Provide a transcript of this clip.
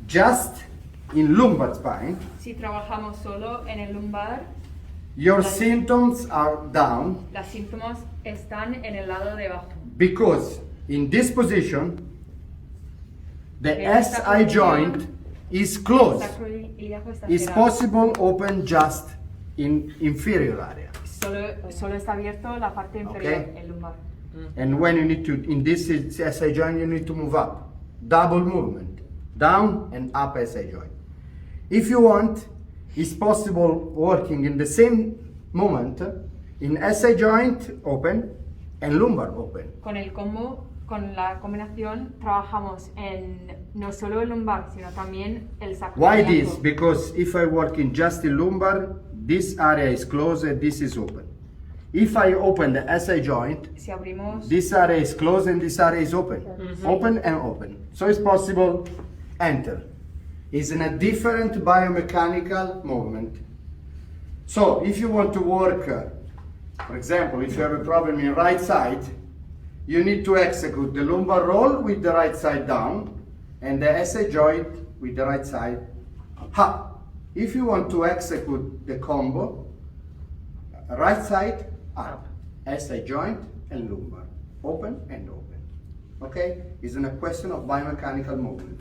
just in lumbar spine, Si trabajamos solo en el lumbar, your symptoms are down los síntomas están en el lado de abajo. because in this position, the En esta SI joint posición, is closed. Sacroiliaco está It's cerrado. possible open just in inferior area. Solo está abierto la parte inferior, Okay. el lumbar. And when you need to, in this SI joint, you need to move up. Double movement, down and up SI joint. If you want, it's possible working in the same moment in SI joint open and lumbar open. Con el combo, con la combinación, trabajamos en no solo el lumbar, sino también el Why sacroiliaco. this? Because if I work in just in lumbar, this area is closed and this is open. If I open the SI joint, Si abrimos, this area is closed and this area is open. Open and open. So it's possible enter. It's in a different biomechanical movement. So if you want to work, for example, if you have a problem in right side, you need to execute the lumbar roll with the right side down and the SI joint with the right side up. If you want to execute the combo, right side up, SI joint and lumbar, open and open. Okay? It's a question of biomechanical movement.